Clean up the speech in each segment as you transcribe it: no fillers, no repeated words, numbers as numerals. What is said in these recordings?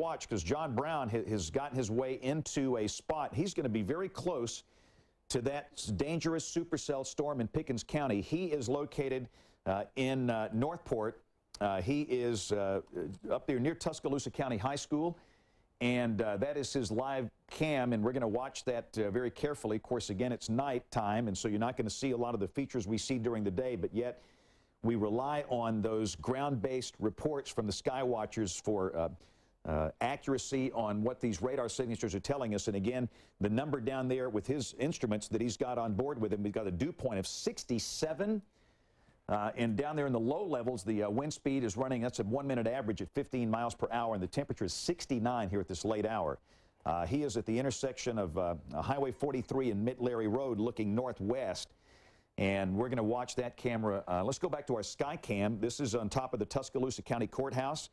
Watch, because John Brown has gotten his way into a spot. He's going to be very close to that dangerous supercell storm in Pickens County. He is located in Northport. He is up there near Tuscaloosa County High School, and that is his live cam, and we're going to watch that very carefully. Of course, again, it's nighttime, and so you're not going to see a lot of the features we see during the day, but yet we rely on those ground-based reports from the sky watchers for accuracy on what these radar signatures are telling us. And again, the number down there with his instruments that he's got on board with him, we've got a dew point of 67. And down there in the low levels, the wind speed is running, that's a 1-minute average at 15 miles per hour, and the temperature is 69 here at this late hour. He is at the intersection of Highway 43 and Mid-Larry Road looking northwest. And we're going to watch that camera. Let's go back to our sky cam. This is on top of the Tuscaloosa County Courthouse.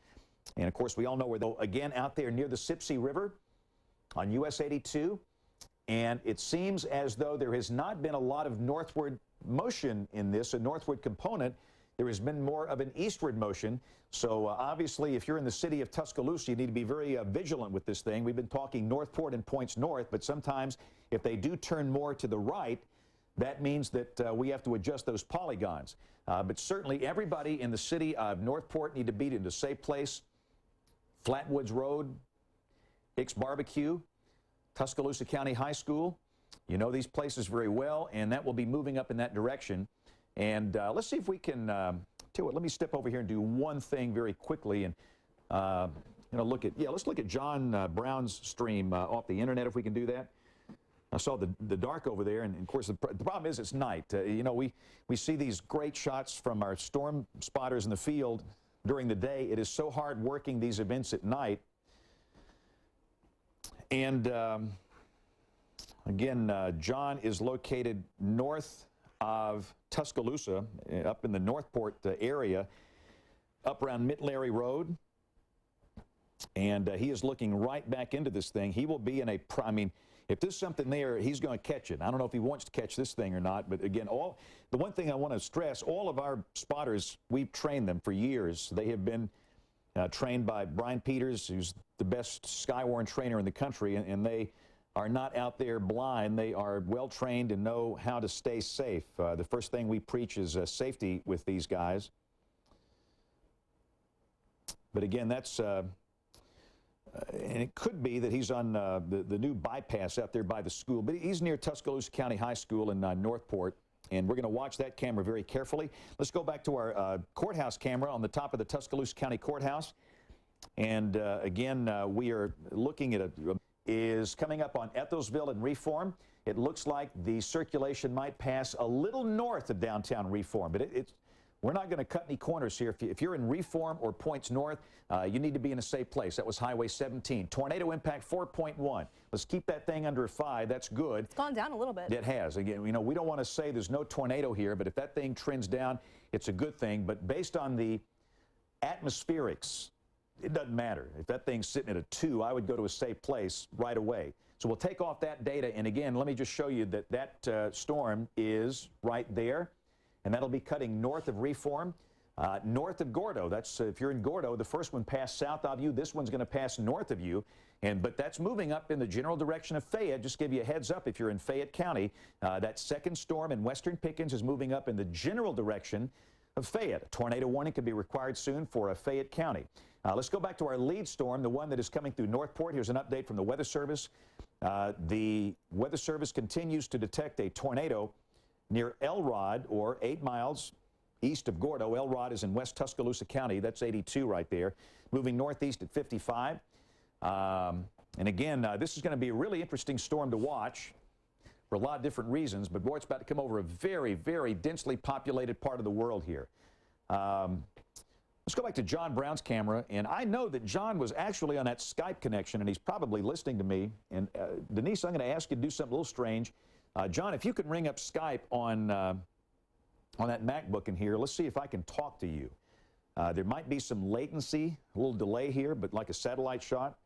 And, of course, we all know where, again, out there near the Sipsey River on US 82. And it seems as though there has not been a lot of northward motion in this, a northward component. There has been more of an eastward motion. So, obviously, if you're in the city of Tuscaloosa, you need to be very vigilant with this thing. We've been talking Northport and points north, but sometimes if they do turn more to the right, that means that we have to adjust those polygons. But certainly everybody in the city of Northport need to be in a safe place. Flatwoods Road, Hicks Barbecue, Tuscaloosa County High School. You know these places very well, and that will be moving up in that direction. And let's see if we can, tell you what, let me step over here and do one thing very quickly. And, you know, let's look at John Brown's stream off the internet if we can do that. I saw the dark over there, and of course the problem is it's night. You know, we see these great shots from our storm spotters in the field during the day. It is so hard working these events at night. And again, John is located north of Tuscaloosa, up in the Northport area, up around Mid-Larry Road. And he is looking right back into this thing. He will be in a, I mean, if there's something there, he's going to catch it. I don't know if he wants to catch this thing or not, but again, the one thing I want to stress, all of our spotters, we've trained them for years. They have been trained by Brian Peters, who's the best Skywarn trainer in the country, and they are not out there blind. They are well trained and know how to stay safe. The first thing we preach is safety with these guys. But again, that's... and it could be that he's on the new bypass out there by the school. But he's near Tuscaloosa County High School in Northport, and we're going to watch that camera very carefully. Let's go back to our courthouse camera on the top of the Tuscaloosa County Courthouse. And again, we are looking at is coming up on Ethelsville and Reform. It looks like the circulation might pass a little north of downtown Reform, but we're not going to cut any corners here. If you're in Reform or points north, you need to be in a safe place. That was Highway 17. Tornado impact 4.1. Let's keep that thing under 5. That's good. It's gone down a little bit. It has. Again, you know, we don't want to say there's no tornado here, but if that thing trends down, it's a good thing. But based on the atmospherics, it doesn't matter. If that thing's sitting at a 2, I would go to a safe place right away. So we'll take off that data. And again, let me just show you that that storm is right there. And that'll be cutting north of Reform, north of Gordo. That's if you're in Gordo, the first one passed south of you. This one's going to pass north of you. But that's moving up in the general direction of Fayette. Just give you a heads up if you're in Fayette County. That second storm in western Pickens is moving up in the general direction of Fayette. A tornado warning could be required soon for Fayette County. Let's go back to our lead storm, the one that is coming through Northport. Here's an update from the Weather Service. The Weather Service continues to detect a tornado near Elrod, or 8 miles east of Gordo. Elrod is in West Tuscaloosa County. That's 82 right there. Moving northeast at 55. And again, this is going to be a really interesting storm to watch for a lot of different reasons. But boy, it's about to come over a very, very densely populated part of the world here. Let's go back to John Brown's camera. And I know that John was actually on that Skype connection, and he's probably listening to me. And Denise, I'm going to ask you to do something a little strange. John, if you could ring up Skype on that MacBook in here, let's see if I can talk to you. There might be some latency, a little delay here, but like a satellite shot.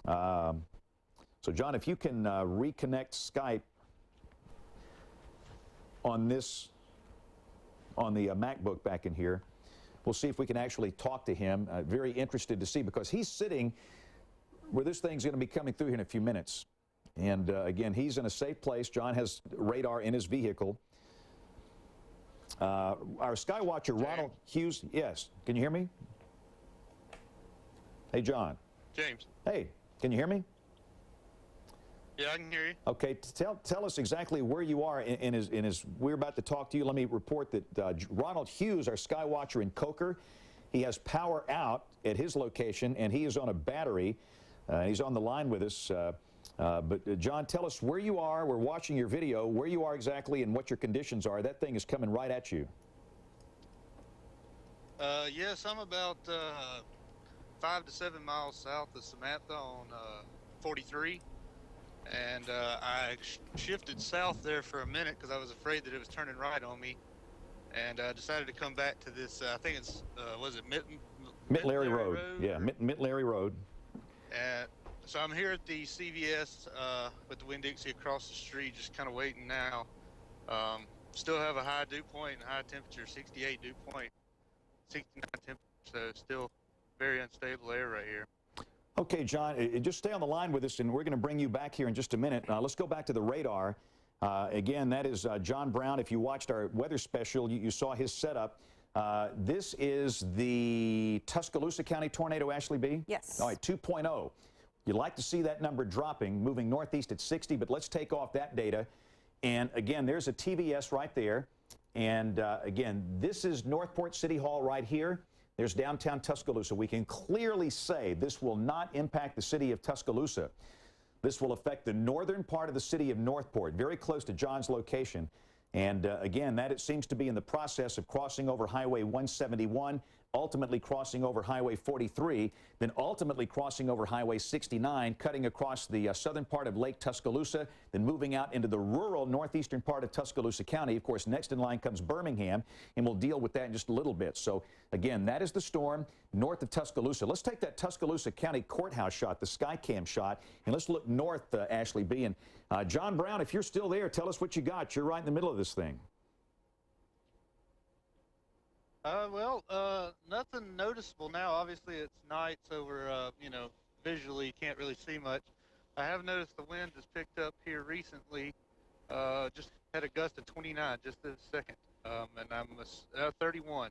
So, John, if you can reconnect Skype on the MacBook back in here, we'll see if we can actually talk to him. Very interested to see, because he's sitting where this thing's going to be coming through here in a few minutes. And again, he's in a safe place. John has radar in his vehicle. Our Skywatcher, Ronald Hughes. Yes. Can you hear me? Hey, John. James. Hey, can you hear me? Yeah, I can hear you. Okay, tell us exactly where you are in his. We're about to talk to you. Let me report that Ronald Hughes, our Skywatcher in Coker, he has power out at his location, and he is on a battery. He's on the line with us. But John, tell us where you are. We're watching your video. Where you are exactly and what your conditions are. That thing is coming right at you. Yes, I'm about 5 to 7 miles south of Samantha on 43. And I shifted south there for a minute because I was afraid that it was turning right on me, and decided to come back to this. I think it's was it Mitt-Larry Road? Yeah, Mitt-Larry Road. And so I'm here at the CVS with the Winn-Dixie across the street, just kind of waiting now. Still have a high dew point and high temperature, 68 dew point, 69 temperature, so still very unstable air right here. Okay, John, just stay on the line with us, and we're going to bring you back here in just a minute. Let's go back to the radar. Again, that is John Brown. If you watched our weather special, you saw his setup. This is the Tuscaloosa County tornado, Ashley B? Yes. All right, 2.0. You'd like to see that number dropping, moving northeast at 60, but let's take off that data. And again, there's a TVS right there. And again, this is Northport City Hall right here. There's downtown Tuscaloosa. We can clearly say this will not impact the city of Tuscaloosa. This will affect the northern part of the city of Northport, very close to John's location. And again, that it seems to be in the process of crossing over Highway 171, ultimately crossing over Highway 43, then ultimately crossing over Highway 69, cutting across the southern part of Lake Tuscaloosa, then moving out into the rural northeastern part of Tuscaloosa County. Of course, next in line comes Birmingham, and we'll deal with that in just a little bit. So again, that is the storm north of Tuscaloosa. Let's take that Tuscaloosa County courthouse shot, the Skycam shot, and let's look north, Ashley B. And John Brown, if you're still there, tell us what you got. You're right in the middle of this thing. Nothing noticeable now. Obviously, it's night, so we're, you know, visually you can't really see much. I have noticed the wind has picked up here recently. Just had a gust of 29 just this second, and I'm 31.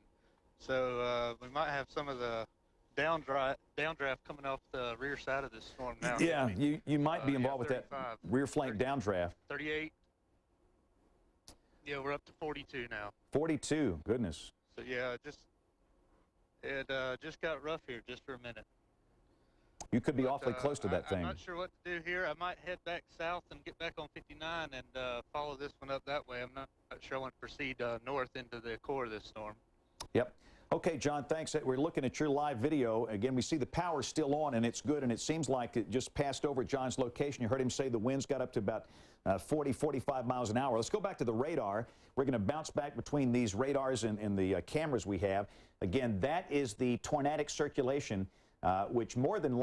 So we might have some of the downdraft coming off the rear side of this storm now. Yeah, you might be involved with that rear flank downdraft. 38. Yeah, we're up to 42 now. 42, goodness. So yeah, it just got rough here just for a minute. You could be awfully close to that thing. I'm not sure what to do here. I might head back south and get back on 59 and follow this one up that way. I'm not sure I want to proceed north into the core of this storm. Yep. Okay, John, thanks. We're looking at your live video. Again, we see the power still on, and it's good, and it seems like it just passed over John's location. You heard him say the winds got up to about 40, 45 miles an hour. Let's go back to the radar. We're going to bounce back between these radars and the cameras we have. Again, that is the tornadic circulation, which more than